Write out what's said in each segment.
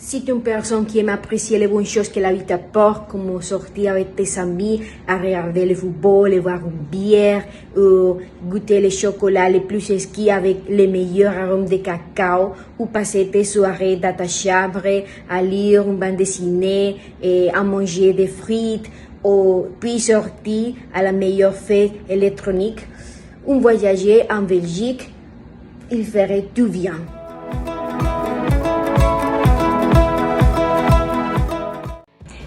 Si tu es une personne qui aime apprécier les bonnes choses que la vie t'apporte, comme sortir avec tes amis, à regarder le football, boire une bière, ou goûter les chocolats les plus exquis avec les meilleurs arômes de cacao, ou passer tes soirées dans ta chambre, à lire une bande dessinée, et à manger des frites, ou puis sortir à la meilleure fête électronique, ou voyager en Belgique, il ferait tout bien.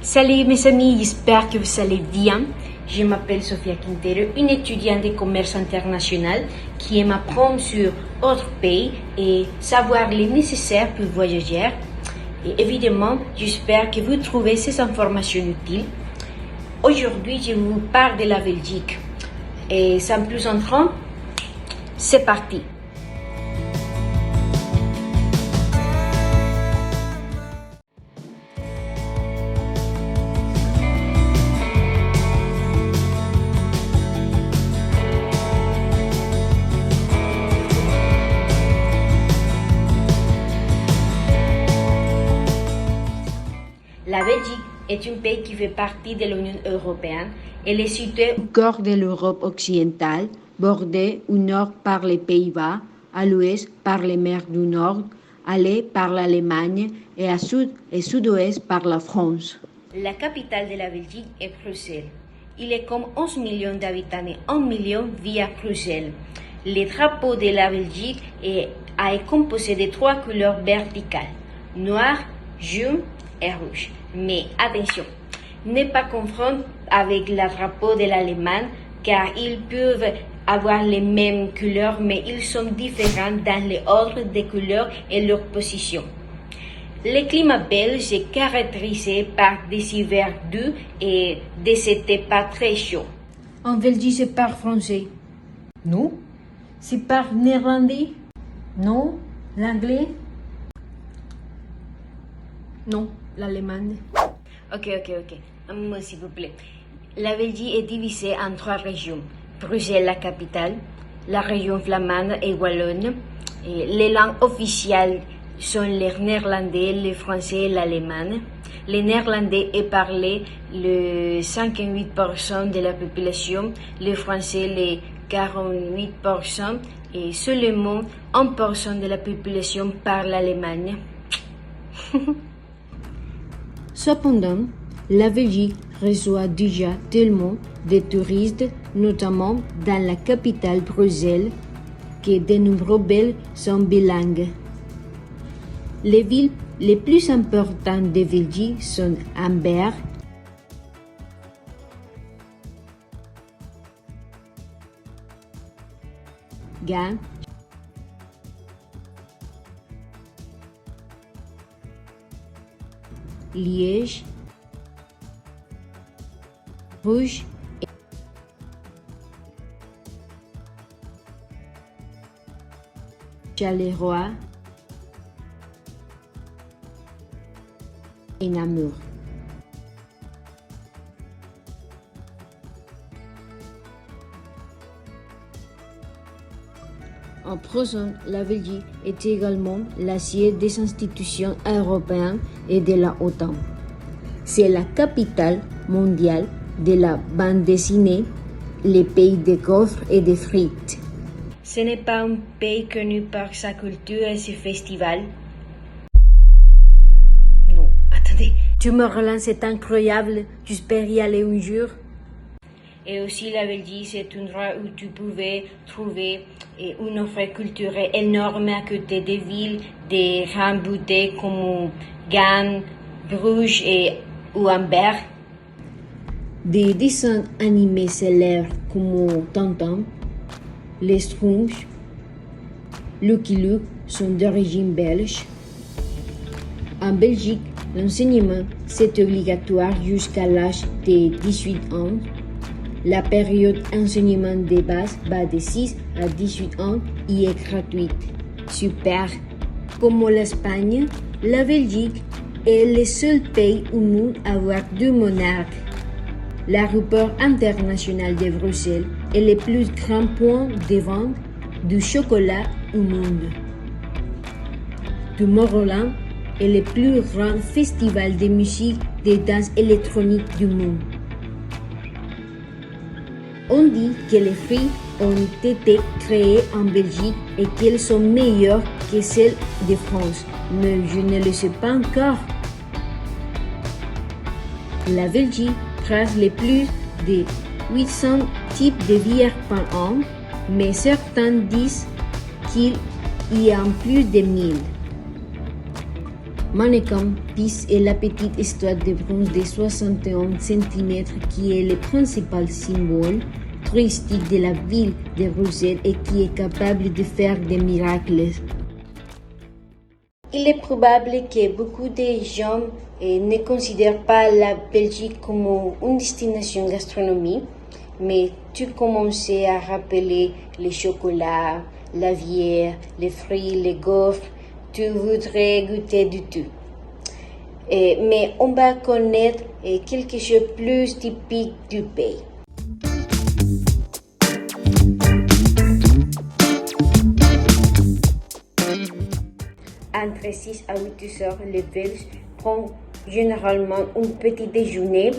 Salut mes amis, j'espère que vous allez bien. Je m'appelle Sofia Quintero, une étudiante de commerce international qui aime apprendre sur autres pays et savoir les nécessaires pour voyager. Et évidemment, j'espère que vous trouvez ces informations utiles. Aujourd'hui, je vous parle de la Belgique. Et sans plus entrer, c'est parti. La Belgique est un pays qui fait partie de l'Union européenne. Elle est située au cœur de l'Europe occidentale, bordée au nord par les Pays-Bas, à l'ouest par les mers du Nord, à l'est par l'Allemagne et à sud et sud-ouest par la France. La capitale de la Belgique est Bruxelles. Il est comme 11 millions d'habitants et 1 million vit à Bruxelles. Le drapeau de la Belgique est composé de 3 couleurs verticales, noir, jaune et rouge. Mais attention, ne pas confondre avec le drapeau de l'Allemagne car ils peuvent avoir les mêmes couleurs mais ils sont différents dans l'ordre des couleurs et leur position. Le climat belge est caractérisé par des hivers doux et des étés pas très chauds. En Belgique, c'est par français. Non. C'est par néerlandais. Non. L'anglais. Non, l'Allemagne. Ok. Moi, s'il vous plaît. La Belgique est divisée en 3 régions. Bruxelles, la capitale, la région flamande et wallonne. Et les langues officielles sont le néerlandais, le français et l'allemand. Le néerlandais est parlé le 58% de la population, le français le 48% et seulement 1% de la population parle l'allemand. Cependant, la Belgique reçoit déjà tellement de touristes, notamment dans la capitale Bruxelles, que de nombreux Belges sont bilingues. Les villes les plus importantes de Belgique sont Hamburg, Gand, Liège, Bruges et Charleroi et Namur. En présent, la Belgique est également la siège des institutions européennes et de la OTAN. C'est la capitale mondiale de la bande dessinée, les pays de gaufres et de frites. Ce n'est pas un pays connu par sa culture et ses festivals. Non, attendez. Tu me relances, c'est incroyable. J'espère y aller un jour. Et aussi la Belgique, c'est un endroit où tu pouvais trouver une offre culturelle énorme à côté des villes, des grandes beautés comme Gand, Bruges ou Hamburg. Des dessins animés célèbres comme Tintin, les Schtroumpfs, Lucky Luke sont d'origine belge. En Belgique, l'enseignement c'est obligatoire jusqu'à l'âge de 18 ans. La période enseignement de base va de 6 à 18 ans et est gratuite. Super! Comme l'Espagne, la Belgique est le seul pays au monde à avoir 2 monarques. L'aéroport international de Bruxelles est le plus grand point de vente du chocolat au monde. Tomorrowland est le plus grand festival de musique de danse électronique du monde. On dit que les fruits ont été créés en Belgique et qu'elles sont meilleures que celles de France, mais je ne le sais pas encore. La Belgique trace le plus de 800 types de bières par an, mais certains disent qu'il y en a plus de 1000. Manneken Pis est la petite statue de bronze de 61 cm qui est le principal symbole touristique de la ville de Bruxelles et qui est capable de faire des miracles. Il est probable que beaucoup de gens ne considèrent pas la Belgique comme une destination gastronomique, mais tu commences à rappeler les chocolats, la bière, les fruits, les gaufres. Tu voudrais goûter du tout. Mais on va connaître quelque chose de plus typique du pays. Entre 6 à 8 heures, les Belges prennent généralement un petit déjeuner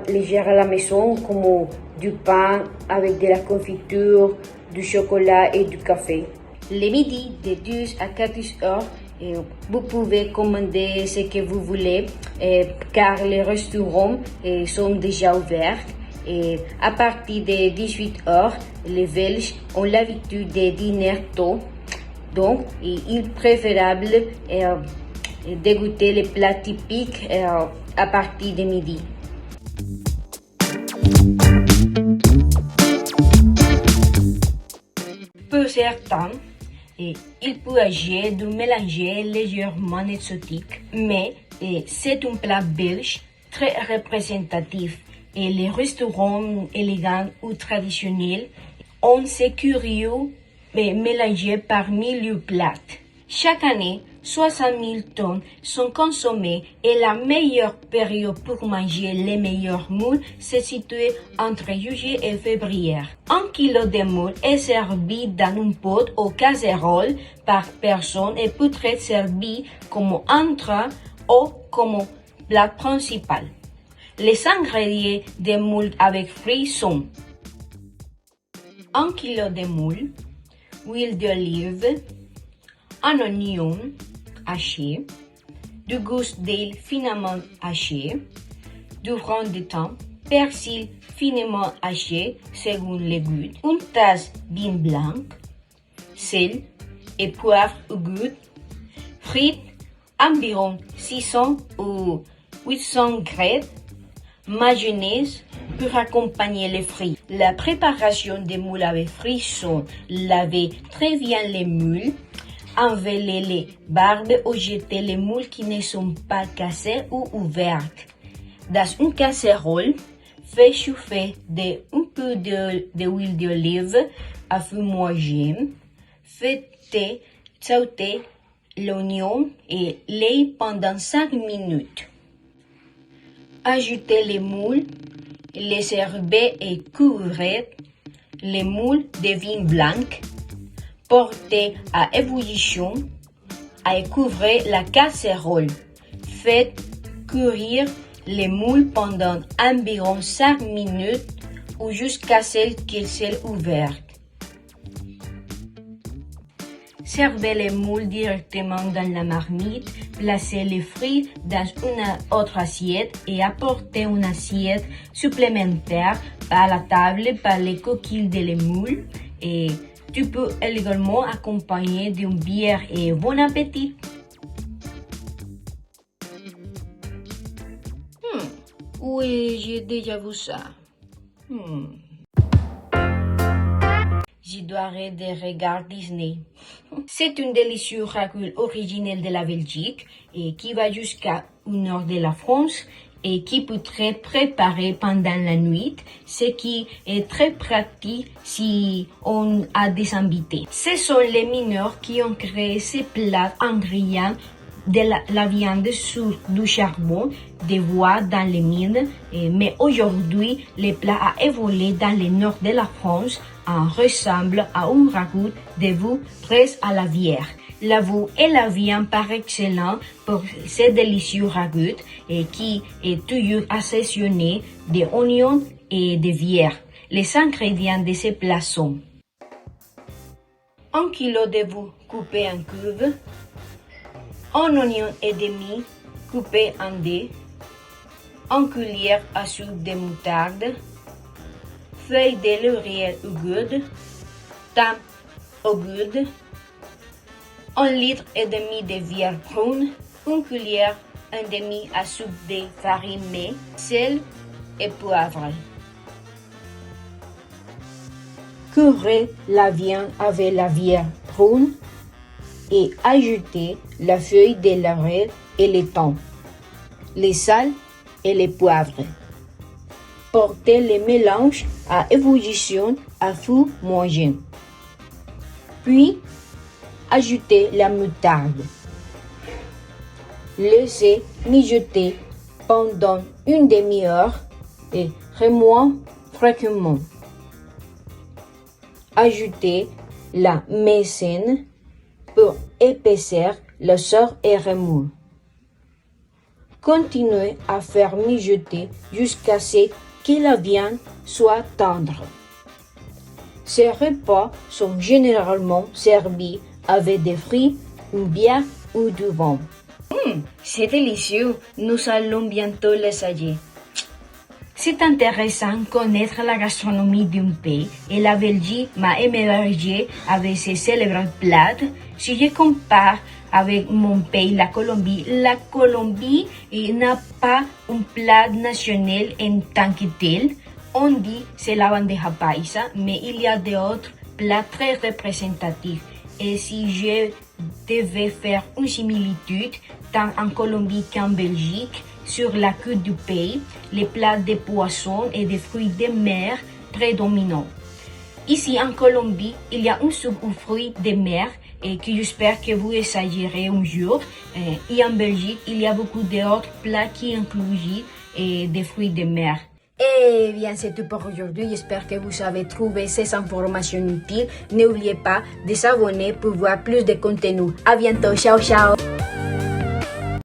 légère à la maison, comme du pain avec de la confiture, du chocolat et du café. Le midi, de 12 à 14 heures, vous pouvez commander ce que vous voulez car les restaurants sont déjà ouverts. Et à partir de 18 heures, les Belges ont l'habitude de dîner tôt. Donc, il est préférable de goûter les plats typiques à partir de midi. Pour certains, il peut agir de mélanger légèrement exotique, mais c'est un plat belge très représentatif et les restaurants élégants ou traditionnels ont ces curieux mélangés parmi leurs plats. Chaque année, 60 000 tonnes sont consommées et la meilleure période pour manger les meilleurs moules se situe entre juillet et février. 1 kilo de moules est servi dans un pot ou casserole par personne et peut être servi comme entrée ou comme plat principal. Les ingrédients des moules avec fruits sont 1 kilo de moules, huile d'olive, un oignon haché, du gousse d'ail finement haché, du rond de thym, persil finement haché selon les goûts, une tasse de vin blanc, sel et poivre au goût, frites environ 600 ou 800 g, mayonnaise pour accompagner les fruits. La préparation des moules avec fruits sont laver très bien les moules, enlever les barbes ou jeter les moules qui ne sont pas cassées ou ouvertes. Dans une casserole, faites chauffer un peu d'huile d'olive à feu moyen. Faites sauter l'oignon et l'ail pendant 5 minutes. Ajoutez les moules, les servez et couvrez les moules de vin blanc. Portez à ébullition et couvrez la casserole. Faites cuire les moules pendant environ 5 minutes ou jusqu'à ce qu'ils soient ouverts. Servez les moules directement dans la marmite, placez les fruits dans une autre assiette et apportez une assiette supplémentaire à la table par les coquilles de moules. Et tu peux également accompagner d'une bière et bon appétit. Oui, j'ai déjà vu ça. Je dois arrêter de regarder Disney. C'est une délicieuse ragoût originelle de la Belgique et qui va jusqu'à au nord de la France et qui peut être préparé pendant la nuit, ce qui est très pratique si on a des invités. Ce sont les mineurs qui ont créé ces plats ingrédients la viande sur du charbon, des bois dans les mines, mais aujourd'hui, le plat a évolué dans le nord de la France, ressemble à un ragoût de veau presse à la bière. La veau est la viande par excellence pour ces délicieux ragoûts qui est toujours assaisonné d'oignons et de bière. Les ingrédients de ces plats sont 1 kg de veau coupé en cubes, 1 oignon et demi coupé en dés, 1 cuillère à soupe de moutarde, feuilles de laurier au goût, thym au goût, 1 litre et demi de bière brune, 1 cuillère et demi à soupe de farine maize, sel et poivre. Couvrez la viande avec la bière brune et ajoutez la feuille de laurier et le thym, les sel et les poivres. Portez le mélange à ébullition à feu moyen. Puis, ajoutez la moutarde. Laissez mijoter pendant une demi-heure et remuez fréquemment. Ajoutez la maïzena pour épaissir la sauce et remuez. Continuez à faire mijoter jusqu'à ce que la viande soit tendre. Ces repas sont généralement servis avec des fruits, une bière ou du vin. C'est délicieux, nous allons bientôt l'essayer. C'est intéressant de connaître la gastronomie d'un pays et la Belgique m'a émerveillé avec ses célèbres plats. Si je compare avec mon pays, la Colombie n'a pas un plat national en tant que tel. On dit c'est la bandeja paisa, mais il y a d'autres plats très représentatifs. Et si je devais faire une similitude, tant en Colombie qu'en Belgique, sur la côte du pays, les plats de poissons et de fruits de mer prédominants. Ici en Colombie, il y a une soupe aux fruits de mer et que j'espère que vous essayerez un jour. Et en Belgique, il y a beaucoup d'autres plats qui incluent des fruits de mer. Eh bien, c'est tout pour aujourd'hui. J'espère que vous avez trouvé ces informations utiles. N'oubliez pas de s'abonner pour voir plus de contenu. À bientôt. Ciao, ciao.